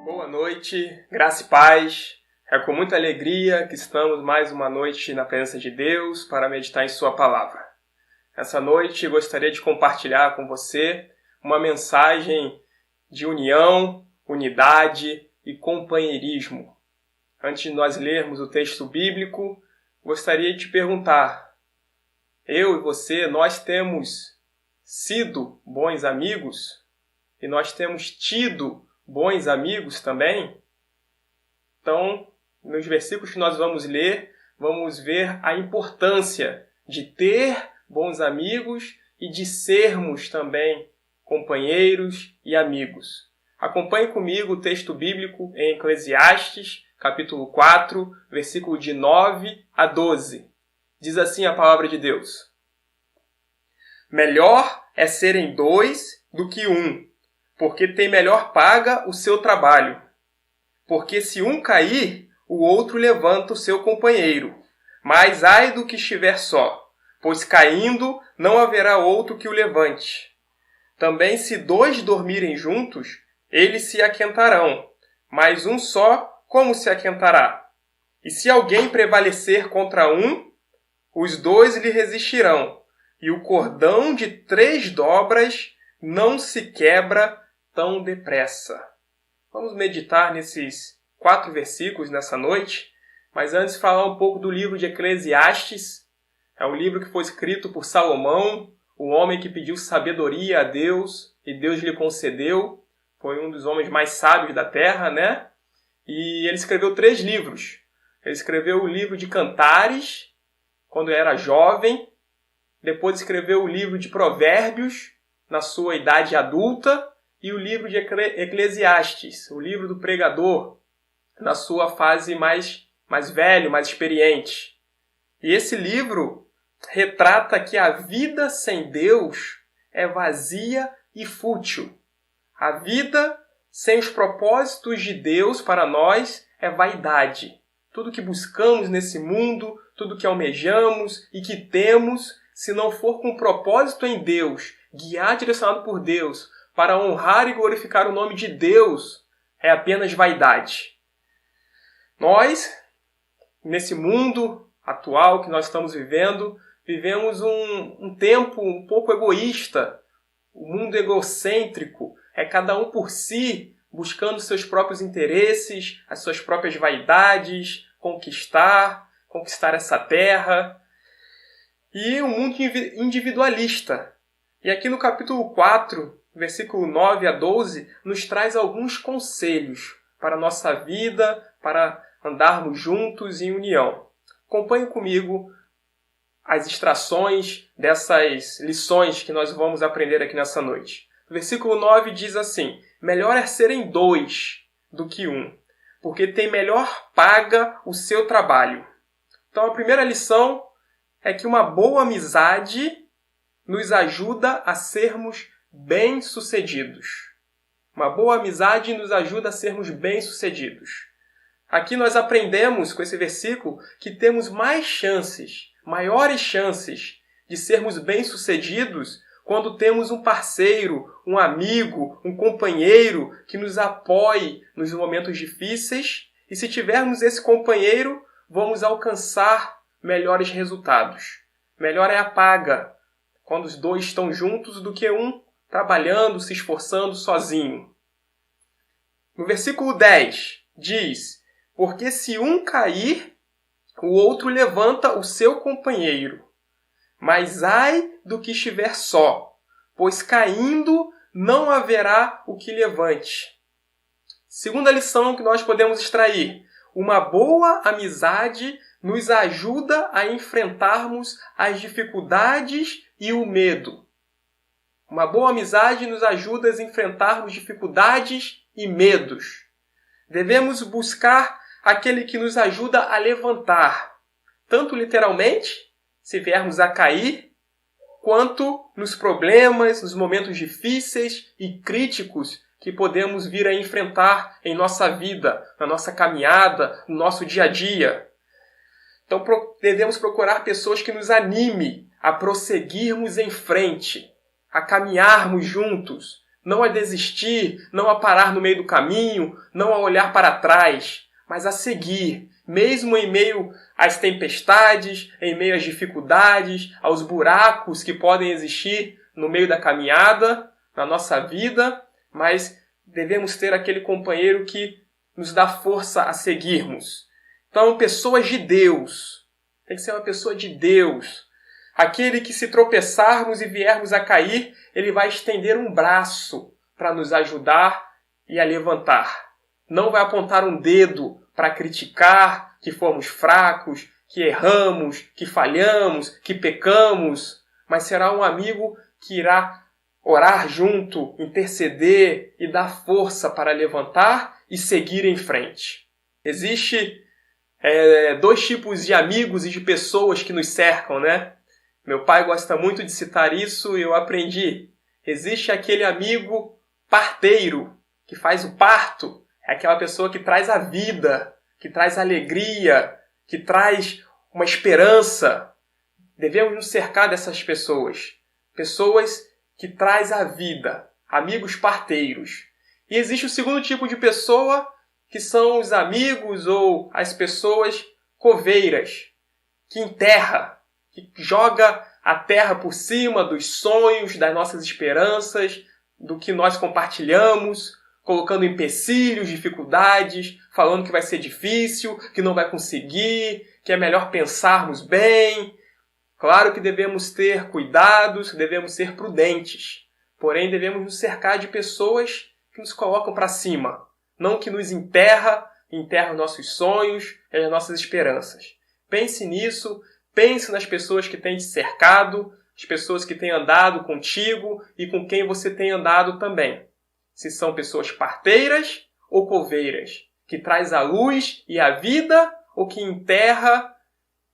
Boa noite, graça e paz. É com muita alegria que estamos mais uma noite na presença de Deus para meditar em Sua Palavra. Essa noite gostaria de compartilhar com você uma mensagem de união, unidade e companheirismo. Antes de nós lermos o texto bíblico, gostaria de te perguntar: eu e você, nós temos sido bons amigos? E nós temos tido bons amigos também? Então, nos versículos que nós vamos ler, vamos ver a importância de ter bons amigos e de sermos também companheiros e amigos. Acompanhe comigo o texto bíblico em Eclesiastes, capítulo 4, versículo de 9 a 12. Diz assim a palavra de Deus: melhor é serem dois do que um, porque tem melhor paga o seu trabalho. Porque se um cair, o outro levanta o seu companheiro. Mas ai do que estiver só, pois caindo não haverá outro que o levante. Também se dois dormirem juntos, eles se aquentarão, mas um só como se aquentará? E se alguém prevalecer contra um, os dois lhe resistirão, e o cordão de 3 dobras não se quebra tão depressa. Vamos meditar nesses 4 versículos nessa noite, mas antes falar um pouco do livro de Eclesiastes. É um livro que foi escrito por Salomão, o homem que pediu sabedoria a Deus e Deus lhe concedeu. Foi um dos homens mais sábios da terra, né? E ele escreveu 3 livros. Ele escreveu o livro de Cantares, quando era jovem. Depois escreveu o livro de Provérbios, na sua idade adulta. E o livro de Eclesiastes, o livro do pregador, na sua fase mais velho, mais experiente. E esse livro retrata que a vida sem Deus é vazia e fútil. A vida sem os propósitos de Deus para nós é vaidade. Tudo que buscamos nesse mundo, tudo que almejamos e que temos, se não for com propósito em Deus, guiado, direcionado por Deus, para honrar e glorificar o nome de Deus, é apenas vaidade. Nós, nesse mundo atual que nós estamos vivendo, vivemos um tempo um pouco egoísta, um mundo egocêntrico, é cada um por si, buscando seus próprios interesses, as suas próprias vaidades, conquistar essa terra, e um mundo individualista. E aqui no capítulo 4, versículo 9 a 12, nos traz alguns conselhos para a nossa vida, para andarmos juntos em união. Acompanhe comigo as extrações dessas lições que nós vamos aprender aqui nessa noite. O versículo 9 diz assim: melhor é serem 2 do que 1, porque tem melhor paga o seu trabalho. Então a primeira lição é que uma boa amizade nos ajuda a sermos bem-sucedidos. Uma boa amizade nos ajuda a sermos bem-sucedidos. Aqui nós aprendemos com esse versículo que temos maiores chances de sermos bem-sucedidos quando temos um parceiro, um amigo, um companheiro que nos apoie nos momentos difíceis. E se tivermos esse companheiro, vamos alcançar melhores resultados. Melhor é a paga quando os 2 estão juntos do que um trabalhando, se esforçando sozinho. No versículo 10 diz: porque se um cair, o outro levanta o seu companheiro. Mas ai do que estiver só, pois caindo não haverá o que levante. Segunda lição que nós podemos extrair: uma boa amizade nos ajuda a enfrentarmos as dificuldades e o medo. Uma boa amizade nos ajuda a enfrentarmos dificuldades e medos. Devemos buscar aquele que nos ajuda a levantar, tanto literalmente, se viermos a cair, quanto nos problemas, nos momentos difíceis e críticos que podemos vir a enfrentar em nossa vida, na nossa caminhada, no nosso dia a dia. Então devemos procurar pessoas que nos animem a prosseguirmos em frente, a caminharmos juntos, não a desistir, não a parar no meio do caminho, não a olhar para trás, mas a seguir, mesmo em meio às tempestades, em meio às dificuldades, aos buracos que podem existir no meio da caminhada, na nossa vida, mas devemos ter aquele companheiro que nos dá força a seguirmos. Então, pessoas de Deus. Tem que ser uma pessoa de Deus. Aquele que, se tropeçarmos e viermos a cair, ele vai estender um braço para nos ajudar e a levantar. Não vai apontar um dedo para criticar que fomos fracos, que erramos, que falhamos, que pecamos, mas será um amigo que irá orar junto, interceder e dar força para levantar e seguir em frente. Existe dois tipos de amigos e de pessoas que nos cercam, né? Meu pai gosta muito de citar isso e eu aprendi. Existe aquele amigo parteiro, que faz o parto. É aquela pessoa que traz a vida, que traz alegria, que traz uma esperança. Devemos nos cercar dessas pessoas. Pessoas que traz a vida, amigos parteiros. E existe o segundo tipo de pessoa, que são os amigos ou as pessoas coveiras, que enterra, que joga a terra por cima dos sonhos, das nossas esperanças, do que nós compartilhamos, colocando empecilhos, dificuldades, falando que vai ser difícil, que não vai conseguir, que é melhor pensarmos bem. Claro que devemos ter cuidados, devemos ser prudentes, porém devemos nos cercar de pessoas que nos colocam para cima, não que nos enterra os nossos sonhos e as nossas esperanças. Pense nisso. Pense nas pessoas que têm te cercado, as pessoas que têm andado contigo e com quem você tem andado também. Se são pessoas parteiras ou coveiras, que traz a luz e a vida ou que enterra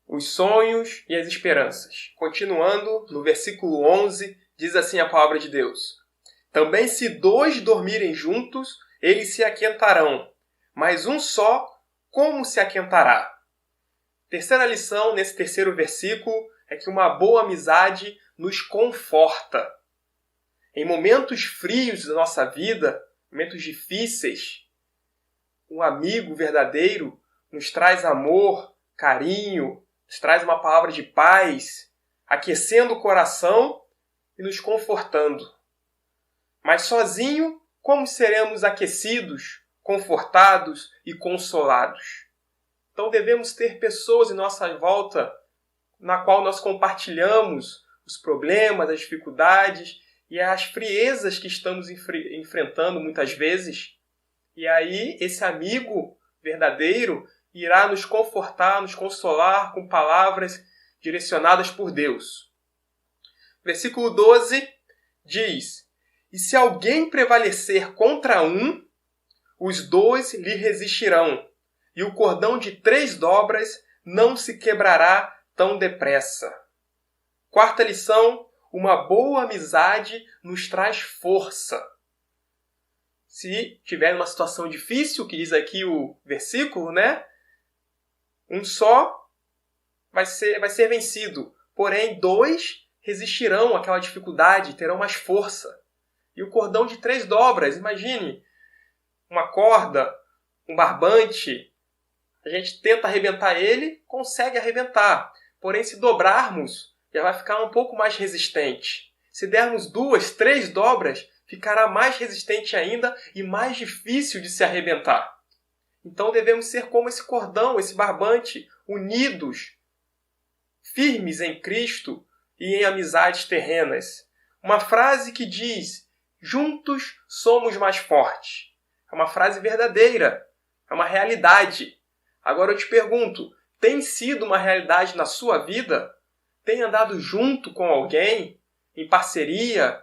os sonhos e as esperanças. Continuando, no versículo 11, diz assim a palavra de Deus: Também se 2 dormirem juntos, eles se aquentarão, mas um só, como se aquentará? Terceira lição nesse terceiro versículo é que uma boa amizade nos conforta. Em momentos frios da nossa vida, momentos difíceis, um amigo verdadeiro nos traz amor, carinho, nos traz uma palavra de paz, aquecendo o coração e nos confortando. Mas sozinho, como seremos aquecidos, confortados e consolados? Então devemos ter pessoas em nossa volta na qual nós compartilhamos os problemas, as dificuldades e as friezas que estamos enfrentando muitas vezes. E aí esse amigo verdadeiro irá nos confortar, nos consolar com palavras direcionadas por Deus. Versículo 12 diz: E se alguém prevalecer contra um, os 2 lhe resistirão. E o cordão de 3 dobras não se quebrará tão depressa. Quarta lição, uma boa amizade nos traz força. Se tiver uma situação difícil, que diz aqui o versículo, né? Um só vai ser vencido. Porém, 2 resistirão àquela dificuldade, terão mais força. E o cordão de 3 dobras, imagine, uma corda, um barbante. A gente tenta arrebentar ele, consegue arrebentar. Porém, se dobrarmos, já vai ficar um pouco mais resistente. Se dermos 2, 3 dobras, ficará mais resistente ainda e mais difícil de se arrebentar. Então devemos ser como esse cordão, esse barbante, unidos, firmes em Cristo e em amizades terrenas. Uma frase que diz: juntos somos mais fortes. É uma frase verdadeira, é uma realidade. Agora eu te pergunto, tem sido uma realidade na sua vida? Tem andado junto com alguém, em parceria?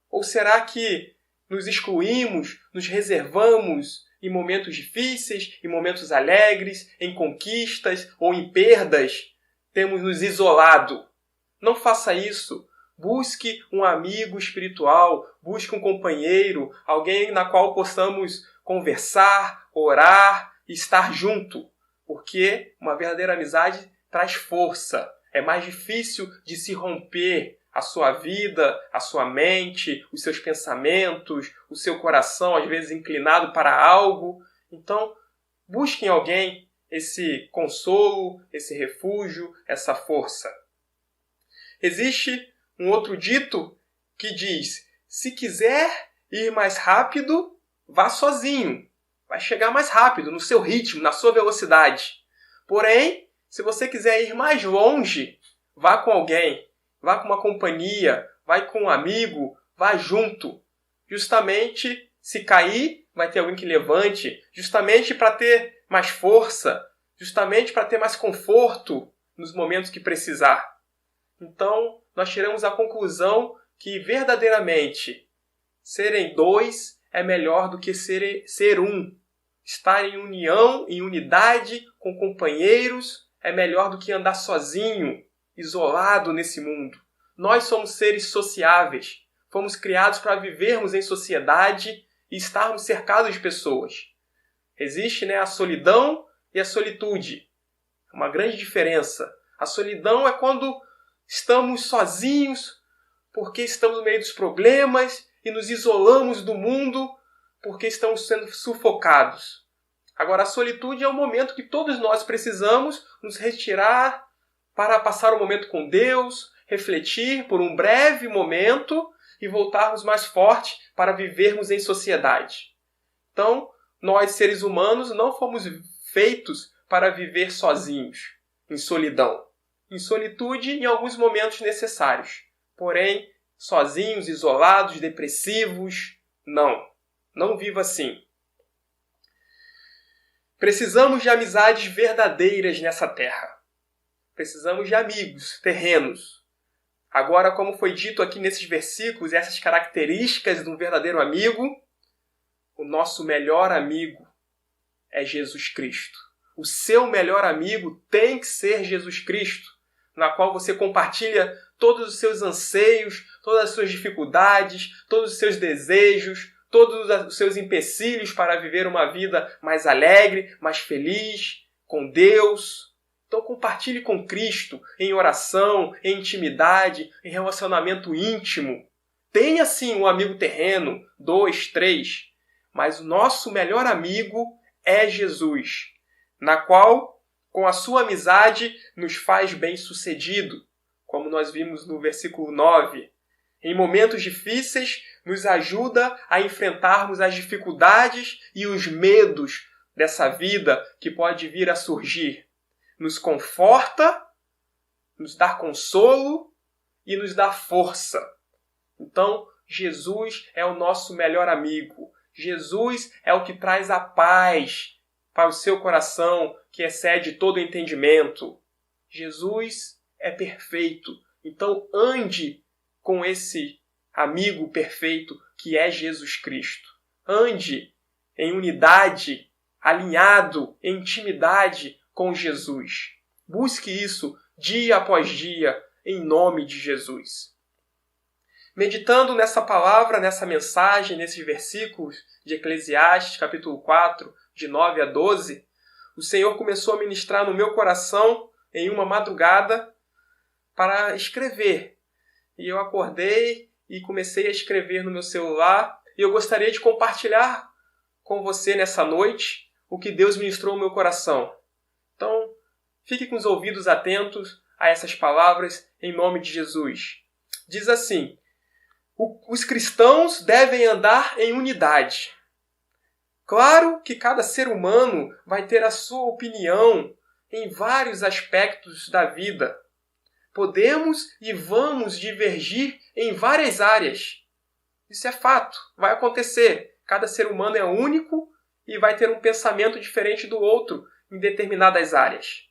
Ou será que nos excluímos, nos reservamos em momentos difíceis, em momentos alegres, em conquistas ou em perdas? Temos nos isolado. Não faça isso. Busque um amigo espiritual, busque um companheiro, alguém na qual possamos conversar, orar e estar junto. Porque uma verdadeira amizade traz força. É mais difícil de se romper a sua vida, a sua mente, os seus pensamentos, o seu coração, às vezes inclinado para algo. Então, busque em alguém esse consolo, esse refúgio, essa força. Existe um outro dito que diz: se quiser ir mais rápido, vá sozinho. Vai chegar mais rápido, no seu ritmo, na sua velocidade. Porém, se você quiser ir mais longe, vá com alguém, vá com uma companhia, vai com um amigo, vá junto. Justamente, se cair, vai ter alguém que levante. Justamente para ter mais força. Justamente para ter mais conforto nos momentos que precisar. Então, nós tiramos a conclusão que verdadeiramente serem dois é melhor do que ser um. Estar em união, em unidade, com companheiros, é melhor do que andar sozinho, isolado nesse mundo. Nós somos seres sociáveis. Fomos criados para vivermos em sociedade e estarmos cercados de pessoas. Existe, a solidão e a solitude. É uma grande diferença. A solidão é quando estamos sozinhos porque estamos no meio dos problemas e nos isolamos do mundo porque estamos sendo sufocados. Agora, a solitude é um momento que todos nós precisamos nos retirar para passar um momento com Deus, refletir por um breve momento e voltarmos mais fortes para vivermos em sociedade. Então, nós, seres humanos, não fomos feitos para viver sozinhos, em solidão. Em solitude, em alguns momentos necessários. Porém, sozinhos, isolados, depressivos, não. Não viva assim. Precisamos de amizades verdadeiras nessa terra. Precisamos de amigos terrenos. Agora, como foi dito aqui nesses versículos, essas características de um verdadeiro amigo, o nosso melhor amigo é Jesus Cristo. O seu melhor amigo tem que ser Jesus Cristo, na qual você compartilha todos os seus anseios, todas as suas dificuldades, todos os seus desejos, todos os seus empecilhos para viver uma vida mais alegre, mais feliz, com Deus. Então compartilhe com Cristo em oração, em intimidade, em relacionamento íntimo. Tenha sim um amigo terreno, 2, 3, mas o nosso melhor amigo é Jesus, na qual, com a sua amizade, nos faz bem-sucedido, como nós vimos no versículo 9. Em momentos difíceis, nos ajuda a enfrentarmos as dificuldades e os medos dessa vida que pode vir a surgir. Nos conforta, nos dá consolo e nos dá força. Então, Jesus é o nosso melhor amigo. Jesus é o que traz a paz para o seu coração, que excede todo entendimento. Jesus é perfeito. Então, ande com esse amigo perfeito que é Jesus Cristo. Ande em unidade, alinhado, em intimidade com Jesus. Busque isso dia após dia, em nome de Jesus. Meditando nessa palavra, nessa mensagem, nesses versículos de Eclesiastes, capítulo 4, de 9 a 12, o Senhor começou a ministrar no meu coração em uma madrugada para escrever. E eu acordei e comecei a escrever no meu celular. E eu gostaria de compartilhar com você nessa noite o que Deus ministrou no meu coração. Então, fique com os ouvidos atentos a essas palavras em nome de Jesus. Diz assim: os cristãos devem andar em unidade. Claro que cada ser humano vai ter a sua opinião em vários aspectos da vida. Podemos e vamos divergir em várias áreas. Isso é fato, vai acontecer. Cada ser humano é único e vai ter um pensamento diferente do outro em determinadas áreas.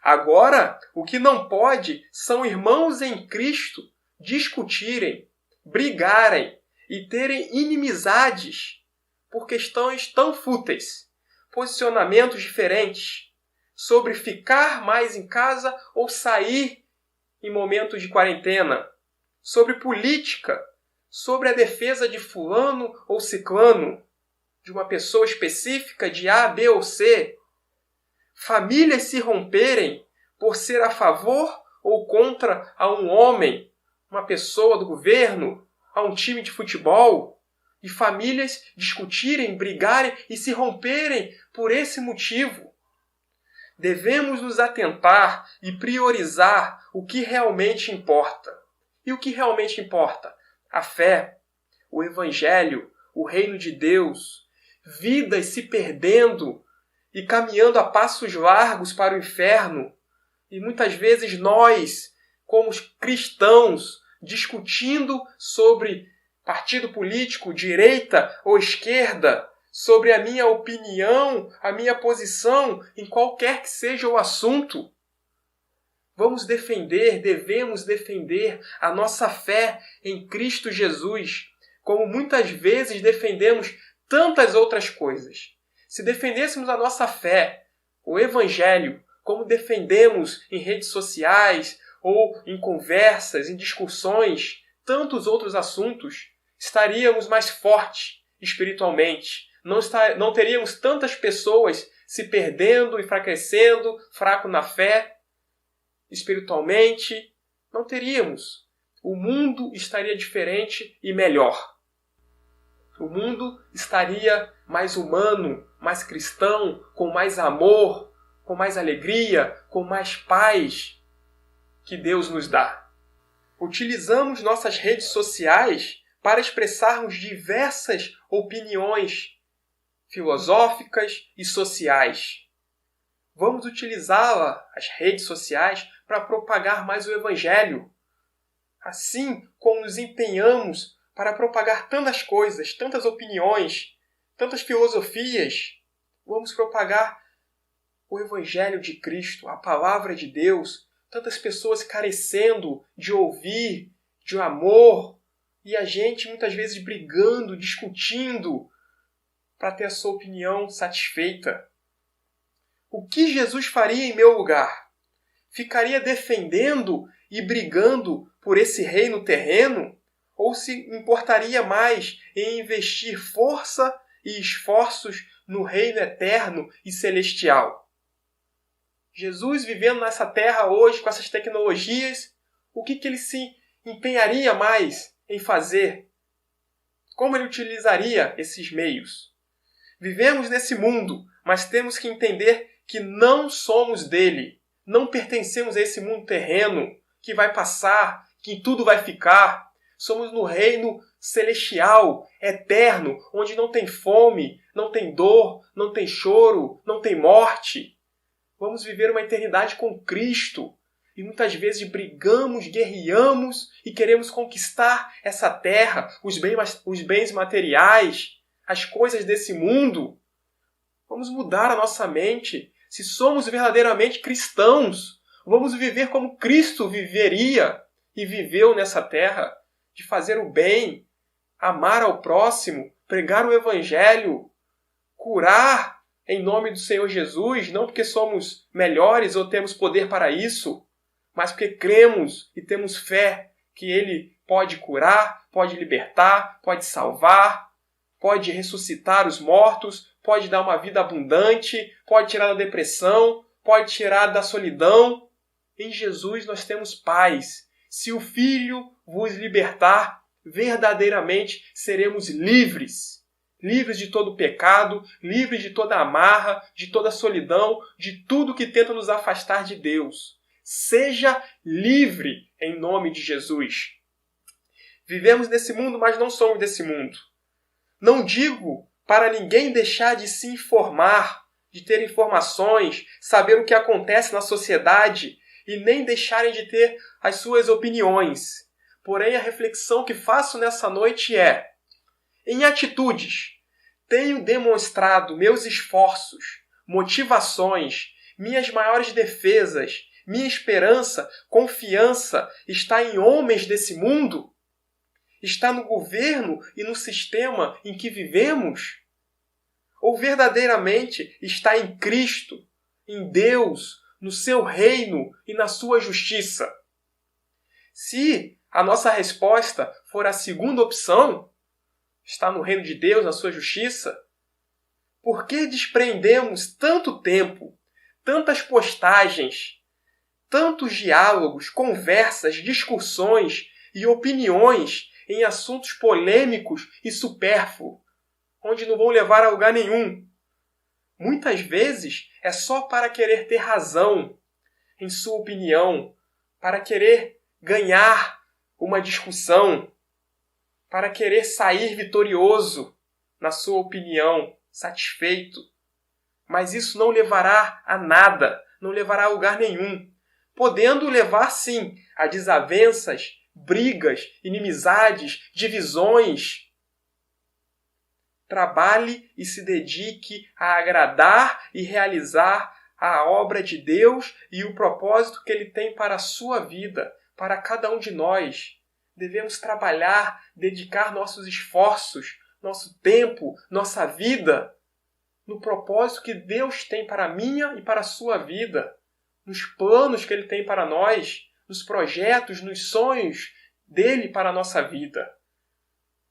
Agora, o que não pode são irmãos em Cristo discutirem, brigarem e terem inimizades por questões tão fúteis, posicionamentos diferentes sobre ficar mais em casa ou sair em momentos de quarentena, sobre política, sobre a defesa de fulano ou ciclano, de uma pessoa específica de A, B ou C, famílias se romperem por ser a favor ou contra a um homem uma pessoa do governo, a um time de futebol, e famílias discutirem, brigarem e se romperem por esse motivo. Devemos nos atentar e priorizar o que realmente importa. E o que realmente importa? A fé, o Evangelho, o reino de Deus, vidas se perdendo e caminhando a passos largos para o inferno. E muitas vezes nós, como cristãos, discutindo sobre partido político, direita ou esquerda, sobre a minha opinião, a minha posição, em qualquer que seja o assunto. Vamos defender, devemos defender a nossa fé em Cristo Jesus, como muitas vezes defendemos tantas outras coisas. Se defendêssemos a nossa fé, o Evangelho, como defendemos em redes sociais ou em conversas, em discussões, tantos outros assuntos, estaríamos mais fortes espiritualmente. Não teríamos tantas pessoas se perdendo, enfraquecendo, fraco na fé, espiritualmente. Não teríamos. O mundo estaria diferente e melhor. O mundo estaria mais humano, mais cristão, com mais amor, com mais alegria, com mais paz que Deus nos dá. Utilizamos nossas redes sociais para expressarmos diversas opiniões filosóficas e sociais. Vamos utilizá-la, as redes sociais, para propagar mais o Evangelho. Assim como nos empenhamos para propagar tantas coisas, tantas opiniões, tantas filosofias, vamos propagar o Evangelho de Cristo, a Palavra de Deus, tantas pessoas carecendo de ouvir, de amor, e a gente muitas vezes brigando, discutindo, para ter a sua opinião satisfeita. O que Jesus faria em meu lugar? Ficaria defendendo e brigando por esse reino terreno? Ou se importaria mais em investir força e esforços no reino eterno e celestial? Jesus, vivendo nessa terra hoje, com essas tecnologias, o que ele se empenharia mais em fazer? Como ele utilizaria esses meios? Vivemos nesse mundo, mas temos que entender que não somos dele. Não pertencemos a esse mundo terreno que vai passar, que tudo vai ficar. Somos no reino celestial, eterno, onde não tem fome, não tem dor, não tem choro, não tem morte. Vamos viver uma eternidade com Cristo. E muitas vezes brigamos, guerreamos e queremos conquistar essa terra, os bens materiais, as coisas desse mundo. Vamos mudar a nossa mente. Se somos verdadeiramente cristãos, vamos viver como Cristo viveria e viveu nessa terra, de fazer o bem, amar ao próximo, pregar o Evangelho, curar em nome do Senhor Jesus, não porque somos melhores ou temos poder para isso, mas porque cremos e temos fé que Ele pode curar, pode libertar, pode salvar, pode ressuscitar os mortos, pode dar uma vida abundante, pode tirar da depressão, pode tirar da solidão. Em Jesus nós temos paz. Se o Filho vos libertar, verdadeiramente seremos livres. Livres de todo pecado, livres de toda amarra, de toda solidão, de tudo que tenta nos afastar de Deus. Seja livre em nome de Jesus. Vivemos nesse mundo, mas não somos desse mundo. Não digo para ninguém deixar de se informar, de ter informações, saber o que acontece na sociedade e nem deixarem de ter as suas opiniões. Porém, a reflexão que faço nessa noite é: em atitudes, tenho demonstrado meus esforços, motivações, minhas maiores defesas, minha esperança, confiança está em homens desse mundo? Está no governo e no sistema em que vivemos? Ou verdadeiramente está em Cristo, em Deus, no seu reino e na sua justiça? Se a nossa resposta for a segunda opção, está no reino de Deus, na sua justiça, por que desprendemos tanto tempo, tantas postagens, tantos diálogos, conversas, discussões, e opiniões em assuntos polêmicos e supérfluos, onde não vão levar a lugar nenhum. Muitas vezes é só para querer ter razão em sua opinião, para querer ganhar uma discussão, para querer sair vitorioso na sua opinião, satisfeito. Mas isso não levará a nada, não levará a lugar nenhum, podendo levar sim a desavenças, brigas, inimizades, divisões. Trabalhe e se dedique a agradar e realizar a obra de Deus e o propósito que Ele tem para a sua vida, para cada um de nós. Devemos trabalhar, dedicar nossos esforços, nosso tempo, nossa vida, no propósito que Deus tem para a minha e para a sua vida, nos planos que Ele tem para nós, nos projetos, nos sonhos dEle para a nossa vida.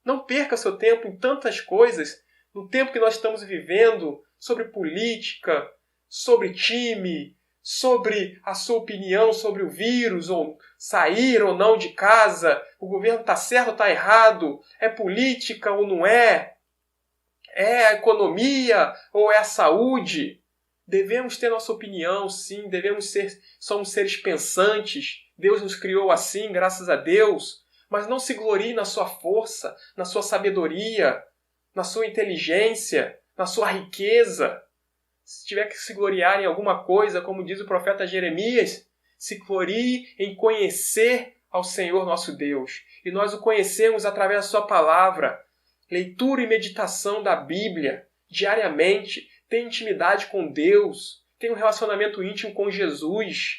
Não perca seu tempo em tantas coisas, no tempo que nós estamos vivendo, sobre política, sobre time, sobre a sua opinião sobre o vírus, ou sair ou não de casa, o governo está certo ou está errado, é política ou não é a economia ou é a saúde. Devemos ter nossa opinião, sim, somos seres pensantes, Deus nos criou assim, graças a Deus. Mas não se glorie na sua força, na sua sabedoria, na sua inteligência, na sua riqueza. Se tiver que se gloriar em alguma coisa, como diz o profeta Jeremias, se glorie em conhecer ao Senhor nosso Deus. E nós o conhecemos através da sua palavra. Leitura e meditação da Bíblia diariamente. Tenha intimidade com Deus. Tenha um relacionamento íntimo com Jesus.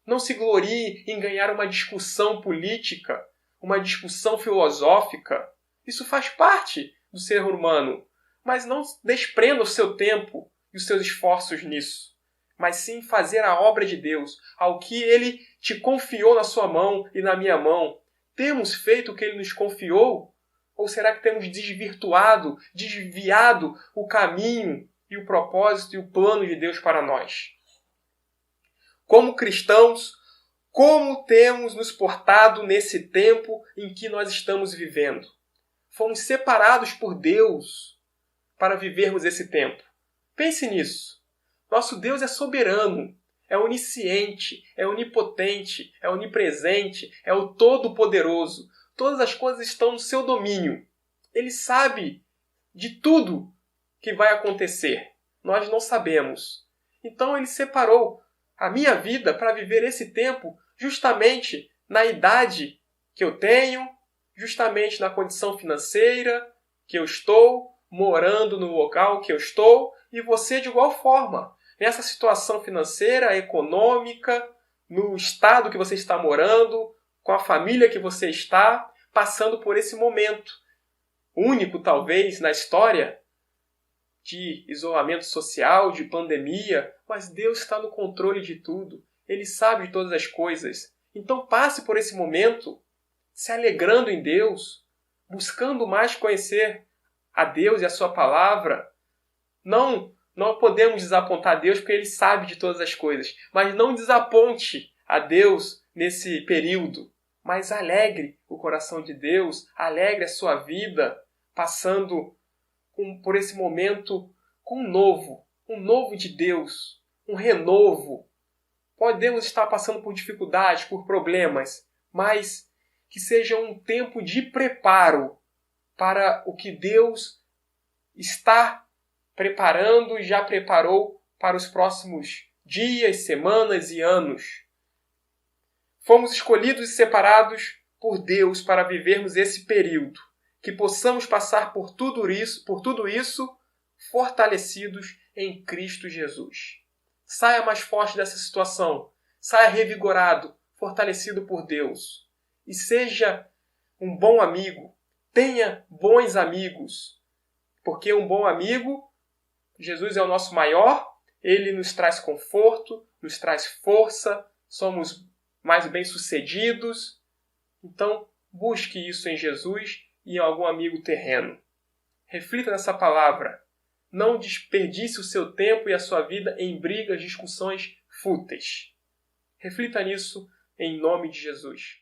Não se glorie em ganhar uma discussão política, uma discussão filosófica. Isso faz parte do ser humano. Mas não desprenda o seu tempo e os seus esforços nisso. Mas sim fazer a obra de Deus, ao que Ele te confiou na sua mão e na minha mão. Temos feito o que Ele nos confiou? Ou será que temos desvirtuado, desviado o caminho e o propósito e o plano de Deus para nós? Como cristãos, como temos nos portado nesse tempo em que nós estamos vivendo? Fomos separados por Deus para vivermos esse tempo. Pense nisso. Nosso Deus é soberano, é onisciente, é onipotente, é onipresente, é o Todo-Poderoso. Todas as coisas estão no seu domínio. Ele sabe de tudo que vai acontecer. Nós não sabemos. Então Ele separou a minha vida para viver esse tempo justamente na idade que eu tenho, justamente na condição financeira que eu estou, morando no local que eu estou, e você de igual forma. Nessa situação financeira, econômica, no estado que você está morando, com a família que você está, passando por esse momento único, talvez, na história de isolamento social, de pandemia, mas Deus está no controle de tudo. Ele sabe de todas as coisas. Então passe por esse momento se alegrando em Deus, buscando mais conhecer a Deus e a sua palavra. Não podemos desapontar Deus porque Ele sabe de todas as coisas. Mas não desaponte a Deus nesse período. Mas alegre o coração de Deus, alegre a sua vida, passando por esse momento com um novo de Deus, um renovo. Podemos estar passando por dificuldades, por problemas, mas que seja um tempo de preparo para o que Deus está preparando e já preparou para os próximos dias, semanas e anos. Fomos escolhidos e separados por Deus para vivermos esse período, que possamos passar por tudo isso fortalecidos em Cristo Jesus. Saia mais forte dessa situação, saia revigorado, fortalecido por Deus. E seja um bom amigo, tenha bons amigos, porque um bom amigo, Jesus é o nosso maior, Ele nos traz conforto, nos traz força, somos mais bem-sucedidos. Então, busque isso em Jesus e em algum amigo terreno. Reflita nessa palavra. Não desperdice o seu tempo e a sua vida em brigas, discussões fúteis. Reflita nisso em nome de Jesus.